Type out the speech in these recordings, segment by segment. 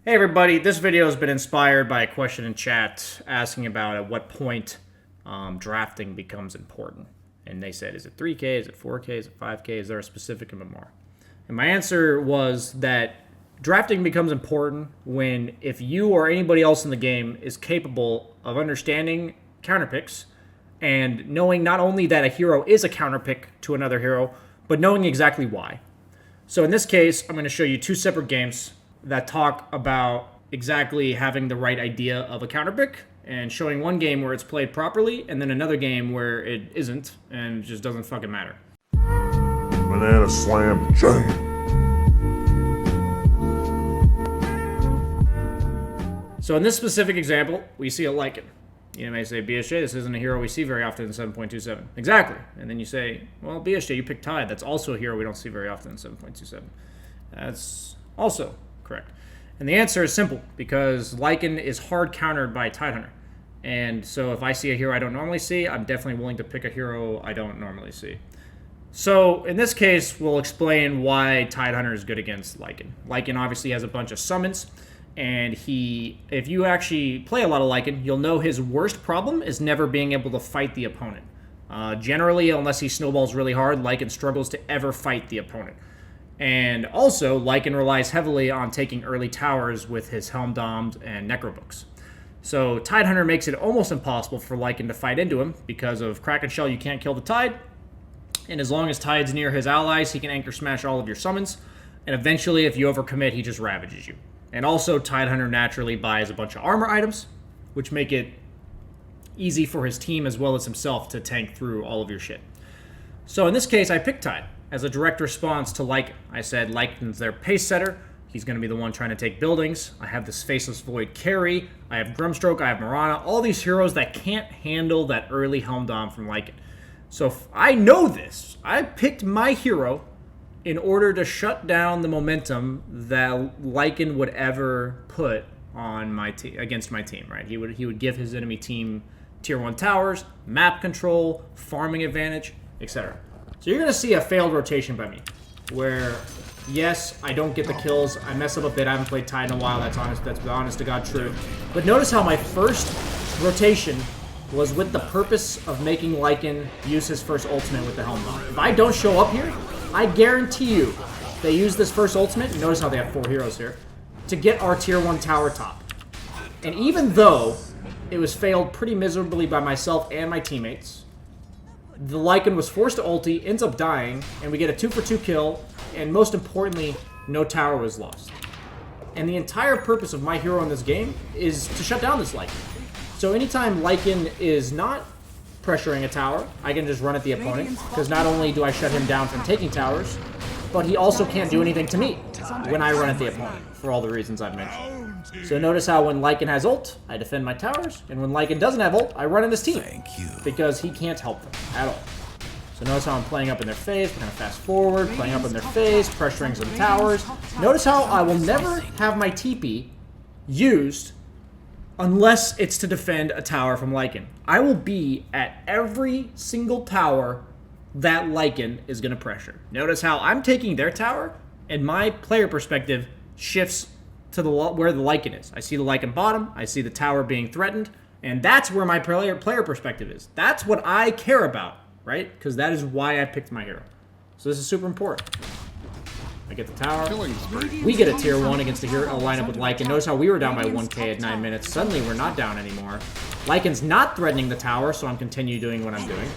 Hey everybody, this video has been inspired by a question in chat asking about at what point drafting becomes important. And they said, is it 3K, is it 4K, is it 5K, is there a specific MMR? And my answer was that drafting becomes important when if you or anybody else in the game is capable of understanding counterpicks and knowing not only that a hero is a counterpick to another hero, but knowing exactly why. So in this case, I'm going to show you two separate games that talk about exactly having the right idea of a counterpick and showing one game where it's played properly and then another game where it isn't and it just doesn't fucking matter. Banana slam jam. So in this specific example, we see a Lycan. You may say, BSJ, this isn't a hero we see very often in 7.27. Exactly. And then you say, well, BSJ, you picked Tide. That's also a hero we don't see very often in 7.27. That's also correct. And the answer is simple, because Lycan is hard countered by Tidehunter. And so if I see a hero I don't normally see, I'm definitely willing to pick a hero I don't normally see. So in this case, we'll explain why Tidehunter is good against Lycan. Lycan obviously has a bunch of summons, and if you actually play a lot of Lycan, you'll know his worst problem is never being able to fight the opponent. Generally, unless he snowballs really hard, Lycan struggles to ever fight the opponent. And also, Lycan relies heavily on taking early towers with his Helm Domed and Necrobooks. So Tidehunter makes it almost impossible for Lycan to fight into him because of Kraken Shell, you can't kill the Tide. And as long as Tide's near his allies, he can anchor smash all of your summons. And eventually, if you overcommit, he just ravages you. And also, Tidehunter naturally buys a bunch of armor items, which make it easy for his team as well as himself to tank through all of your shit. So in this case, I picked Tide as a direct response to Lycan. I said Lycan's their pace setter. He's going to be the one trying to take buildings. I have this Faceless Void carry. I have Grumstroke. I have Mirana. All these heroes that can't handle that early Helm Dom from Lycan. So if I know this, I picked my hero in order to shut down the momentum that Lycan would ever put on my team against my team. Right? He would give his enemy team tier 1 towers, map control, farming advantage, etc. So you're going to see a failed rotation by me, where, yes, I don't get the kills. I mess up a bit. I haven't played Tide in a while. That's the honest to God truth. But notice how my first rotation was with the purpose of making Lycan use his first ultimate with the Helm Dom. If I don't show up here, I guarantee you they use this first ultimate, and notice how they have 4 heroes here, to get our tier 1 tower top. And even though it was failed pretty miserably by myself and my teammates, the Lycan was forced to ulti, ends up dying, and we get a 2-for-2 kill, and most importantly, no tower was lost. And the entire purpose of my hero in this game is to shut down this Lycan. So anytime Lycan is not pressuring a tower, I can just run at the opponent, because not only do I shut him down from taking towers, but he also can't do anything to me when I run at the opponent, for all the reasons I've mentioned. So notice how when Lycan has ult, I defend my towers, and when Lycan doesn't have ult, I run in his team. Because he can't help them at all. So notice how I'm playing up in their face, we're going to fast forward, playing up in their face, pressuring some towers. Notice how I will never have my TP used unless it's to defend a tower from Lycan. I will be at every single tower that Lycan is going to pressure. Notice how I'm taking their tower, and my player perspective shifts to where the Lycan is. I see the Lycan bottom, I see the tower being threatened, and that's where my player perspective is. That's what I care about, right? Because that is why I picked my hero. So this is super important. I get the tower. We get a tier 1 against a lineup with Lycan. Notice how we were down by 1k at 9 minutes. Suddenly we're not down anymore. Lycan's not threatening the tower, so I'm continue doing what I'm doing.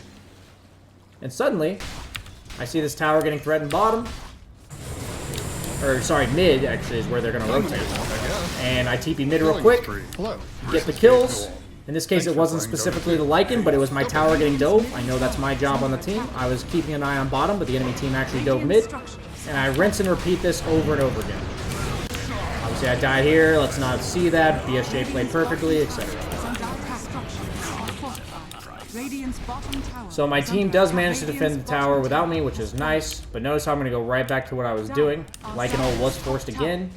And suddenly, I see this tower getting threatened bottom. Or, sorry, mid, actually, is where they're going to rotate. And I TP mid real quick, get the kills. In this case, it wasn't specifically the Lycan, but it was my tower getting dove. I know that's my job on the team. I was keeping an eye on bottom, but the enemy team actually dove mid. And I rinse and repeat this over and over again. Obviously, I died here. Let's not see that. BSJ played perfectly, etc. So my team does manage to defend the tower without me, which is nice. But notice how I'm going to go right back to what I was doing. Lycan ult was forced again.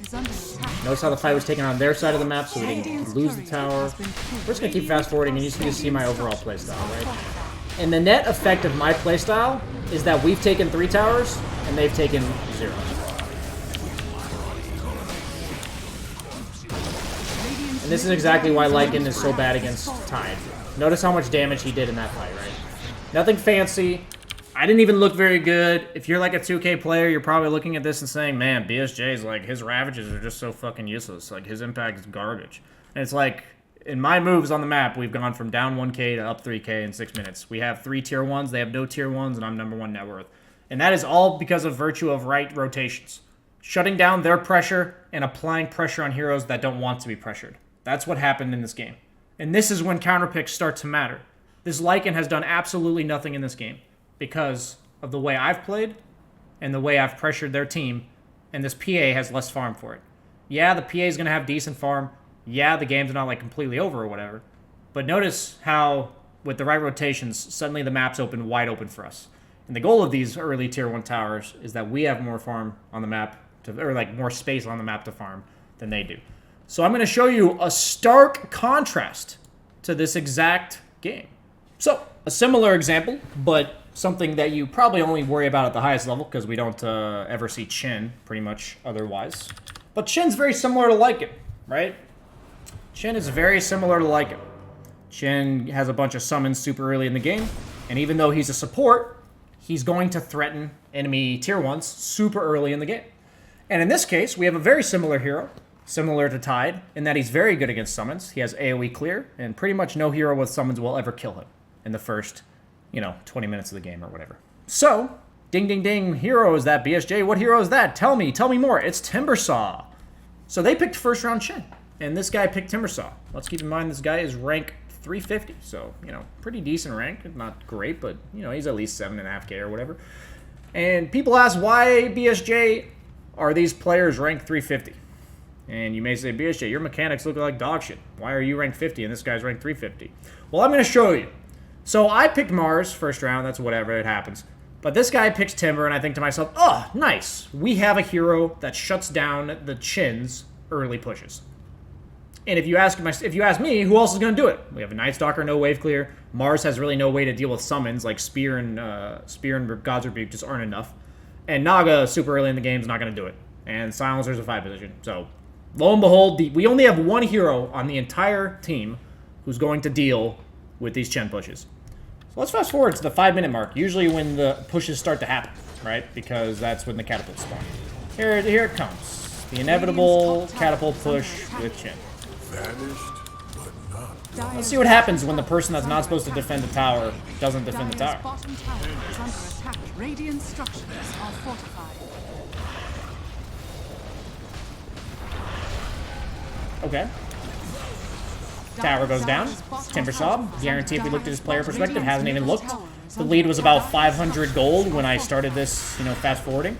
Notice how the fight was taken on their side of the map, so we didn't lose the tower. We're just going to keep fast forwarding, and you just need to see my overall playstyle, right? And the net effect of my playstyle is that we've taken 3 towers, and they've taken 0. And this is exactly why Lycan is so bad against Tide. Notice how much damage he did in that fight, right? Nothing fancy. I didn't even look very good. If you're like a 2K player, you're probably looking at this and saying, man, BSJ's like, his ravages are just so fucking useless. Like, his impact is garbage. And it's like, in my moves on the map, we've gone from down 1K to up 3K in 6 minutes. We have 3 tier 1s, they have no tier 1s, and I'm #1 net worth. And that is all because of virtue of right rotations. Shutting down their pressure and applying pressure on heroes that don't want to be pressured. That's what happened in this game. And this is when counter picks start to matter. This Lycan has done absolutely nothing in this game because of the way I've played and the way I've pressured their team, and this PA has less farm for it. Yeah, the PA is going to have decent farm. Yeah, the game's not like completely over or whatever. But notice how, with the right rotations, suddenly the map's open wide open for us. And the goal of these early tier 1 towers is that we have more farm on the map, or like more space on the map to farm than they do. So I'm going to show you a stark contrast to this exact game. So, a similar example, but something that you probably only worry about at the highest level, because we don't ever see Chin, pretty much, otherwise. But Chin's very similar to Lycan, right? Chin is very similar to Lycan. Chin has a bunch of summons super early in the game, and even though he's a support, he's going to threaten enemy tier 1s super early in the game. And in this case, we have a very similar hero, similar to Tide, in that he's very good against summons. He has AoE clear, and pretty much no hero with summons will ever kill him in the first, 20 minutes of the game or whatever. So, ding ding ding, hero is that, BSJ? What hero is that? Tell me more. It's Timbersaw. So they picked first round Chin, and this guy picked Timbersaw. Let's keep in mind this guy is rank 350, so, pretty decent rank. Not great, but, he's at least 7.5K or whatever. And people ask, why, BSJ, are these players ranked 350? And you may say, BSJ, your mechanics look like dog shit. Why are you ranked 50 and this guy's ranked 350? Well, I'm going to show you. So I picked Mars first round. That's whatever. It happens. But this guy picks Timber, and I think to myself, oh, nice. We have a hero that shuts down the Chin's early pushes. And if you ask me, who else is going to do it? We have a Night Stalker, no wave clear. Mars has really no way to deal with summons, like Spear and God's Rebuke just aren't enough. And Naga, super early in the game, is not going to do it. And Silencer's a 5 position. So, lo and behold, we only have one hero on the entire team who's going to deal with these Chen pushes. So let's fast forward to the 5-minute mark, usually when the pushes start to happen, right? Because that's when the catapults spawn. Here it comes. The inevitable catapult push with Chen. Vanished, but not. Let's see what happens when the person that's not supposed to defend the tower doesn't defend the tower. Bottom tower is under attack. Radiant structures are fortified. Okay. Tower goes down. Timbersaw, guarantee if we looked at his player perspective, hasn't even looked. The lead was about 500 gold when I started this, fast forwarding.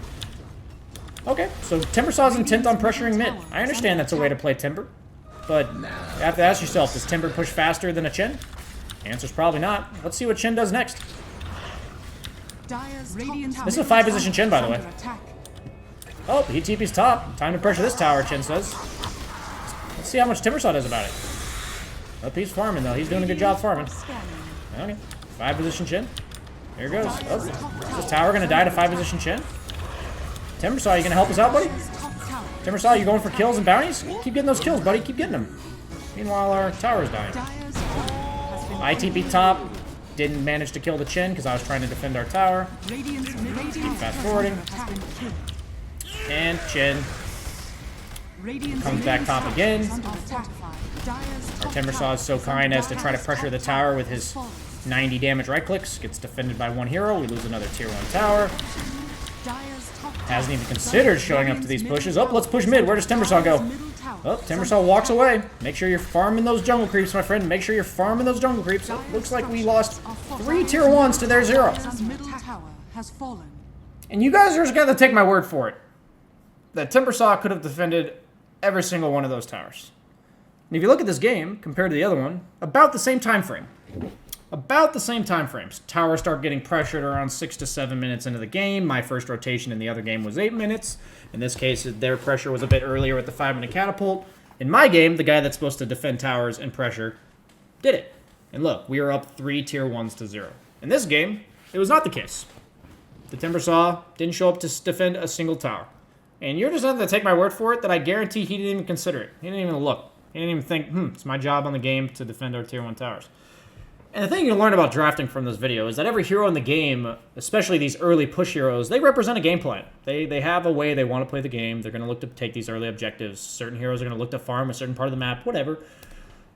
Okay, so Timbersaw's intent on pressuring mid. I understand that's a way to play Timber, but you have to ask yourself, does Timber push faster than a Chen? Answer's probably not. Let's see what Chen does next. This is a 5 position Chen, by the way. Oh, he TP's top. Time to pressure this tower, Chen says. Let's see how much Timbersaw does about it. Oh, he's farming, though. He's doing a good job farming. Okay. 5 position Chen. Here goes. Oh, is this tower going to die to 5 position Chen? Timbersaw, you going to help us out, buddy? Timbersaw, you going for kills and bounties? Keep getting those kills, buddy. Keep getting them. Meanwhile, our tower is dying. ITP top. Didn't manage to kill the Chen because I was trying to defend our tower. Keep fast forwarding. And Chen comes back top again. Our Timbersaw is so kind as to try to pressure the tower with his 90 damage right clicks. Gets defended by one hero. We lose another tier 1 tower. Hasn't even considered showing up to these pushes. Oh, let's push mid. Where does Timbersaw go? Oh, Timbersaw walks away. Make sure you're farming those jungle creeps, my friend. Make sure you're farming those jungle creeps. Oh, looks like we lost 3 tier 1s to their 0. And you guys are just going to take my word for it that Timbersaw could have defended every single one of those towers. And if you look at this game, compared to the other one, about the same time frame. About the same time frames. Towers start getting pressured around 6 to 7 minutes into the game. My first rotation in the other game was 8 minutes. In this case, their pressure was a bit earlier with the 5-minute catapult. In my game, the guy that's supposed to defend towers and pressure did it. And look, we are up 3 tier 1s to 0. In this game, it was not the case. The Timbersaw didn't show up to defend a single tower. And you're just going to take my word for it that I guarantee he didn't even consider it. He didn't even look. He didn't even think, it's my job on the game to defend our tier 1 towers. And the thing you learn about drafting from this video is that every hero in the game, especially these early push heroes, they represent a game plan. They have a way they want to play the game. They're going to look to take these early objectives. Certain heroes are going to look to farm a certain part of the map, whatever.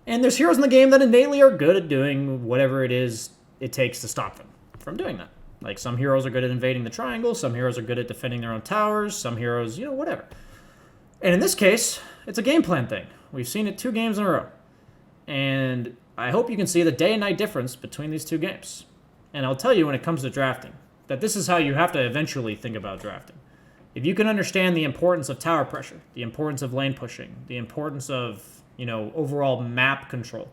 And there's heroes in the game that innately are good at doing whatever it is it takes to stop them from doing that. Like, some heroes are good at invading the triangle. Some heroes are good at defending their own towers. Some heroes, whatever. And in this case, it's a game plan thing. We've seen it 2 games in a row. And I hope you can see the day and night difference between these 2 games. And I'll tell you when it comes to drafting, that this is how you have to eventually think about drafting. If you can understand the importance of tower pressure, the importance of lane pushing, the importance of, overall map control,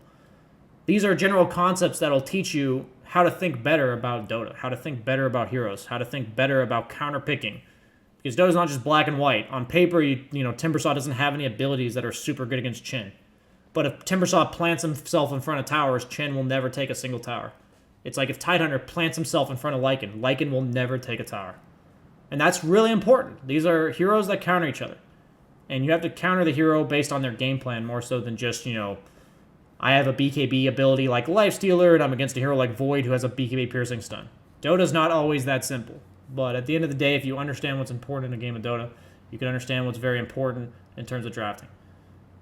these are general concepts that'll teach you how to think better about Dota, how to think better about heroes, how to think better about counter-picking. Because Dota's not just black and white. On paper, Timbersaw doesn't have any abilities that are super good against Chin. But if Timbersaw plants himself in front of towers, Chen will never take a single tower. It's like if Tidehunter plants himself in front of Lycan, Lycan will never take a tower. And that's really important. These are heroes that counter each other. And you have to counter the hero based on their game plan more so than just, I have a BKB ability like Lifestealer, and I'm against a hero like Void who has a BKB piercing stun. Dota's not always that simple. But at the end of the day, if you understand what's important in a game of Dota, you can understand what's very important in terms of drafting.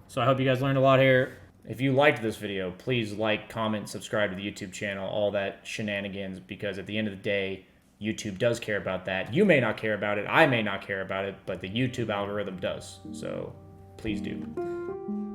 So I hope you guys learned a lot here. If you liked this video, please like, comment, subscribe to the YouTube channel, all that shenanigans, because at the end of the day, YouTube does care about that. You may not care about it, I may not care about it, but the YouTube algorithm does. So please do.